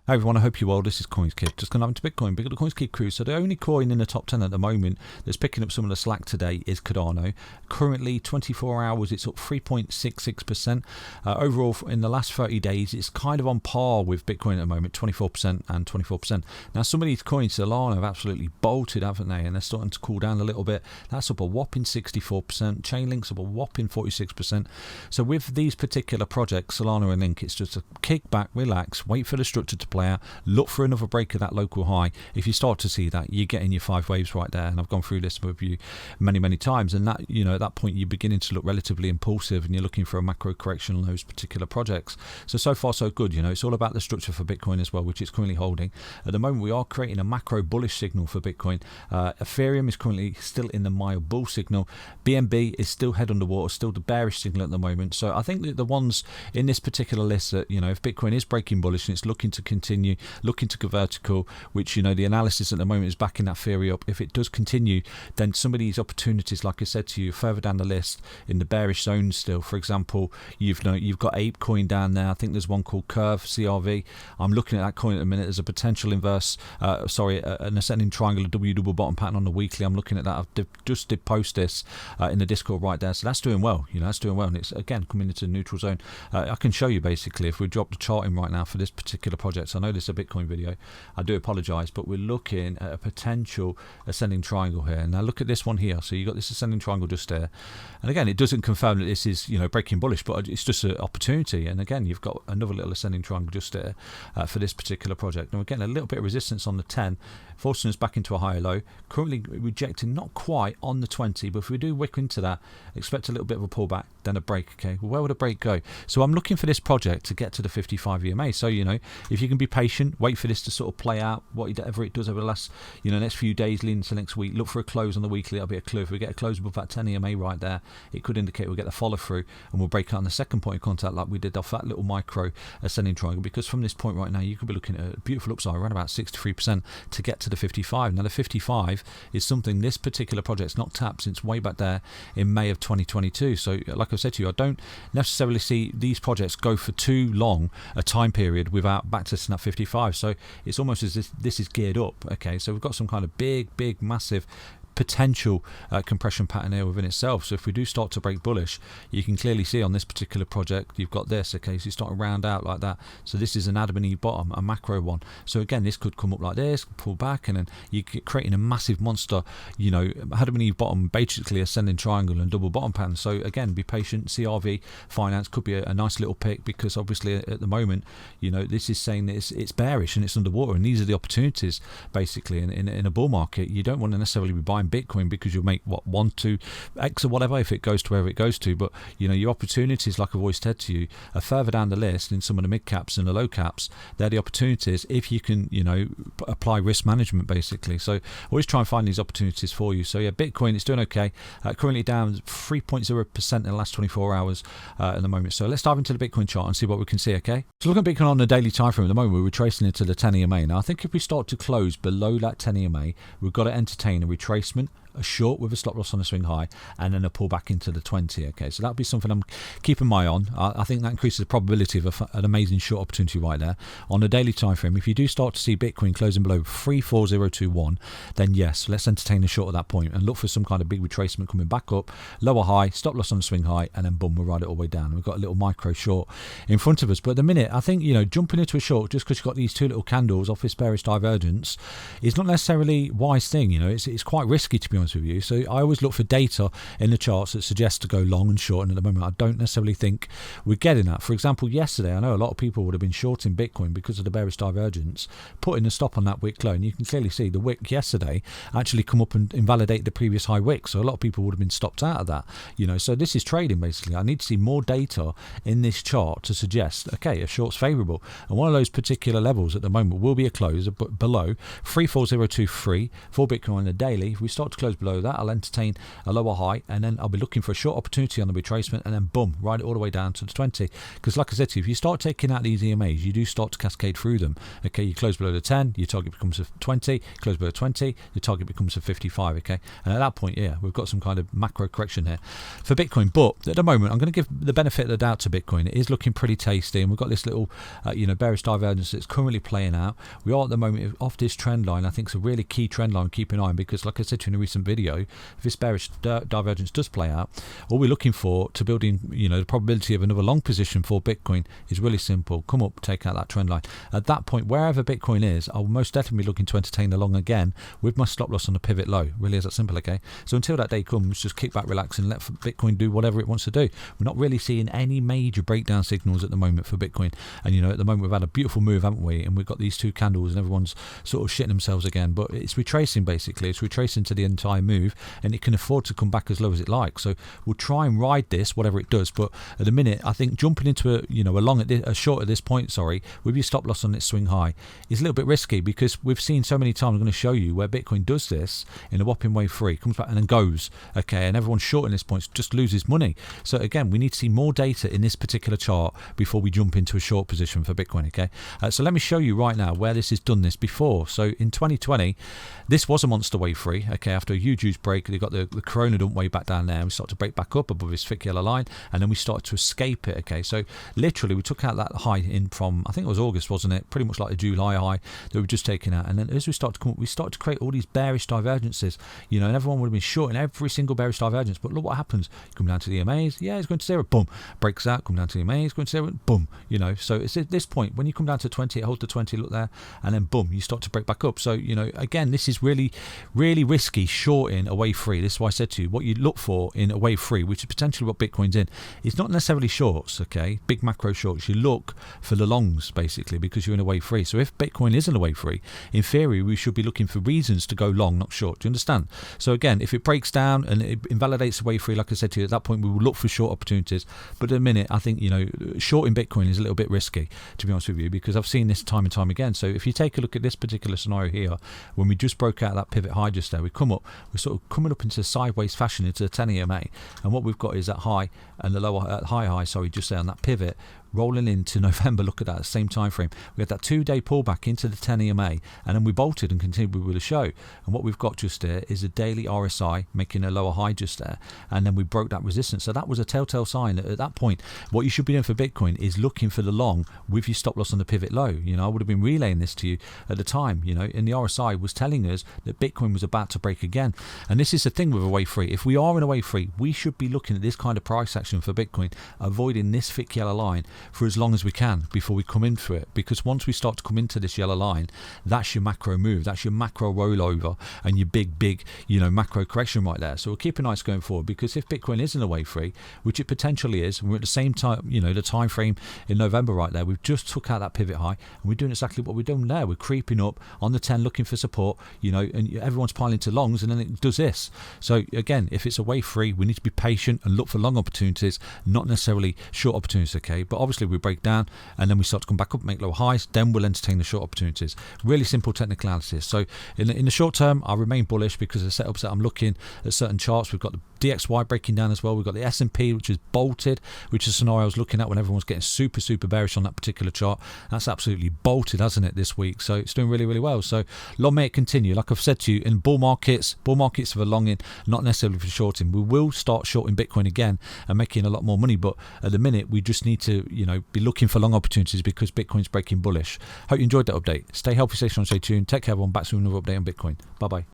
Hey everyone, I hope you're well. This is CoinsKid. Just going up into Bitcoin, big of the CoinsKid crew. So the only coin in the top 10 at the moment that's picking up some of the slack today is Cardano. Currently, 24 hours, it's up 3.66%. Overall, in the last 30 days, it's kind of on par with Bitcoin at the moment, 24% and 24%. Now, some of these coins, Solana, have absolutely bolted, haven't they? And they're starting to cool down a little bit. That's up a whopping 64%. Chainlink's up a whopping 46%. So with these particular projects, Solana and Link, it's just a kick back, relax, wait for the structure to play out, look for another break of that local high. If you start to see that, you're getting your 5 waves right there, and I've gone through this with you many times, and that, you know, at that point you're beginning to look relatively impulsive and you're looking for a macro correction on those particular projects. So far so good. You know, it's all about the structure for Bitcoin as well, which it's currently holding. At the moment we are creating a macro bullish signal for Bitcoin. Ethereum is currently still in the mild bull signal. BNB is still head underwater, still the bearish signal at the moment. So I think that the ones in this particular list that, you know, if Bitcoin is breaking bullish and it's looking to continue, looking to go vertical, which, you know, the analysis at the moment is backing that theory up. If it does continue, then some of these opportunities, like I said to you, further down the list in the bearish zone still. For example, you've got ApeCoin down there. I think there's one called Curve CRV. I'm looking at that coin at the minute. There's a potential inverse, an ascending triangle, a W double bottom pattern on the weekly. I'm looking at that. Just did post this in the Discord right there. So that's doing well. You know, that's doing well, and it's again coming into the neutral zone. I can show you basically if we drop the chart in right now for this particular project. So I know this is a Bitcoin video. I do apologize, but we're looking at a potential ascending triangle here. Now look at this one here. So you got this ascending triangle just there, and again, it doesn't confirm that this is, you know, breaking bullish, but it's just an opportunity. And again, you've got another little ascending triangle just there for this particular project. Now again, a little bit of resistance on the 10, forcing us back into a higher low. Currently rejecting, not quite on the 20, but if we do wick into that, expect a little bit of a pullback, then a break. Okay, well, where would a break go? So I'm looking for this project to get to the 55 EMA. So, you know, if you can be patient, wait for this to sort of play out, whatever it does over the last, you know, next few days leading to next week. Look for a close on the weekly. That'll be a clue. If we get a close above that 10 EMA right there, it could indicate we'll get the follow through, and we'll break out on the second point of contact like we did off that little micro ascending triangle. Because from this point right now, you could be looking at a beautiful upside around about 63% to get to the 55. Now the 55 is something this particular project's not tapped since way back there in May of 2022. So like I said to you, I don't necessarily see these projects go for too long a time period without backtesting that 55. So it's almost as if this is geared up. Okay, so we've got some kind of big massive potential compression pattern here within itself. So if we do start to break bullish, you can clearly see on this particular project you've got this. Okay, so you start to round out like that. So this is an Adam and Eve bottom, a macro one. So again, this could come up like this, pull back, and then you're creating a massive monster, you know, Adam and Eve bottom, basically ascending triangle and double bottom pattern. So again, be patient. CRV finance could be a nice little pick, because obviously at the moment, you know, this is saying that it's bearish and it's underwater, and these are the opportunities basically in a bull market. You don't want to necessarily be buying Bitcoin because you'll make what 1, 2x or whatever if it goes to wherever it goes to, but you know, your opportunities, like I've always said to you, are further down the list in some of the mid caps and the low caps. They're the opportunities if you can, you know, apply risk management basically. So always try and find these opportunities for you. So yeah, Bitcoin is doing okay, currently down 3.0% in the last 24 hours at the moment. So let's dive into the Bitcoin chart and see what we can see. Okay, so look at Bitcoin on the daily time frame. At the moment we're retracing into the 10 EMA. Now I think if we start to close below that 10 EMA, we've got to entertain a retracement, a short with a stop loss on a swing high, and then a pullback into the 20. Okay, so that'll be something I'm keeping my eye on. I think that increases the probability of an amazing short opportunity right there on the daily time frame. If you do start to see Bitcoin closing below 34021, then yes, let's entertain a short at that point and look for some kind of big retracement coming back up, lower high, stop loss on the swing high, and then boom, we'll ride it all the way down. We've got a little micro short in front of us, but at the minute I think, you know, jumping into a short just because you've got these two little candles off this bearish divergence is not necessarily a wise thing. You know, it's quite risky, to be honest with you. So I always look for data in the charts that suggests to go long and short, and at the moment I don't necessarily think we're getting that. For example, yesterday I know a lot of people would have been shorting Bitcoin because of the bearish divergence, putting a stop on that wick low, and you can clearly see the wick yesterday actually come up and invalidate the previous high wick. So a lot of people would have been stopped out of that, you know. So this is trading basically. I need to see more data in this chart to suggest, okay, a short's favorable, and one of those particular levels at the moment will be a close below 34023 for Bitcoin on the daily. If we start to close below that, I'll entertain a lower high, and then I'll be looking for a short opportunity on the retracement, and then boom, ride it all the way down to the 20. Because like I said to you, if you start taking out these EMAs, you do start to cascade through them. Okay, you close below the 10, your target becomes a 20, close below 20, your target becomes a 55. Okay, and at that point, yeah, we've got some kind of macro correction here for Bitcoin. But at the moment, I'm going to give the benefit of the doubt to Bitcoin. It is looking pretty tasty, and we've got this little bearish divergence that's currently playing out. We are at the moment off this trend line. I think it's a really key trend line to keep an eye on, because like I said to you in a recent video, if this bearish divergence does play out, all we're looking for to build in the probability of another long position for Bitcoin is really simple. Come up, take out that trend line. At that point, wherever Bitcoin is, I'll most definitely be looking to entertain the long again with my stop loss on the pivot low. Really is that simple. Okay, so until that day comes, just kick back, relax, and let Bitcoin do whatever it wants to do. We're not really seeing any major breakdown signals at the moment for Bitcoin, and at the moment we've had a beautiful move, haven't we? And we've got these two candles and everyone's sort of shitting themselves again, but it's retracing. Basically it's retracing to the entire move, and it can afford to come back as low as it likes. So we'll try and ride this whatever it does, but at the minute I think jumping into a short at this point, with your stop loss on its swing high is a little bit risky, because we've seen so many times, I'm going to show you, where Bitcoin does this in a whopping wave 3, comes back and then goes, okay, and everyone's shorting this point just loses money. So again, we need to see more data in this particular chart before we jump into a short position for Bitcoin. Okay, so let me show you right now where this has done this before. So in 2020, this was a monster wave 3. Okay, after a huge break, they got the corona dump way back down there, and we started to break back up above this thick yellow line, and then we started to escape it. Okay, so literally we took out that high in from, I think it was August, wasn't it? Pretty much like the July high that we've just taken out, and then as we start to come up, we started to create all these bearish divergences, and everyone would have been short in every single bearish divergence. But look what happens. You come down to the EMAs, yeah, it's going to zero, boom, breaks out, come down to the EMAs, going to zero, boom, so it's at this point when you come down to 20, it holds the 20, look there, and then boom, you start to break back up. So again, this is really risky shorting a wave 3. This is why I said to you, what you look for in a wave 3, which is potentially what Bitcoin's in, it's not necessarily shorts, okay, big macro shorts. You look for the longs basically, because you're in a wave 3. So if Bitcoin is in a wave 3, in theory we should be looking for reasons to go long, not short. Do you understand? So again, if it breaks down and it invalidates the wave 3, like I said to you, at that point we will look for short opportunities. But at the minute, I think shorting Bitcoin is a little bit risky, to be honest with you, because I've seen this time and time again. So if you take a look at this particular scenario here, when we just broke out that pivot high just there, we're sort of coming up into sideways fashion into the 10 EMA, and what we've got is that high and the lower high, just there on that pivot, rolling into November. Look at that, same time frame. We had that 2-day pullback into the 10 EMA, and then we bolted and continued with the show. And what we've got just there is a daily RSI making a lower high just there, and then we broke that resistance. So that was a telltale sign that at that point, what you should be doing for Bitcoin is looking for the long with your stop loss on the pivot low. I would have been relaying this to you at the time. And the RSI was telling us that Bitcoin was about to break again. And this is the thing with a wave 3. If we are in a wave 3, we should be looking at this kind of price action for Bitcoin, avoiding this thick yellow line for as long as we can before we come into it, because once we start to come into this yellow line, that's your macro move, that's your macro rollover, and your big macro correction right there. So we'll keep an eye going forward, because if Bitcoin is in a wave 3, which it potentially is, and we're at the same time, the time frame in November right there, we've just took out that pivot high, and we're doing exactly what we're doing there. We're creeping up on the 10 looking for support, and everyone's piling to longs, and then it does this. So again, if it's a wave 3, we need to be patient and look for long opportunities, not necessarily short opportunities. Okay, but obviously we break down and then we start to come back up, make lower highs, then we'll entertain the short opportunities. Really simple technical analysis. So in the short term, I remain bullish because of the setups that I'm looking at certain charts. We've got the DXY breaking down as well. We've got the S&P, which is bolted, which is a scenario I was looking at when everyone's getting super bearish on that particular chart. That's absolutely bolted, hasn't it, this week? So it's doing really well. So long may it continue. Like I've said to you, in bull markets for longing, not necessarily for shorting. We will start shorting Bitcoin again and making a lot more money, but at the minute we just need to be looking for long opportunities because Bitcoin's breaking bullish. Hope you enjoyed that update. Stay healthy, stay strong, stay tuned. Take care everyone. Back soon with another update on Bitcoin. Bye bye.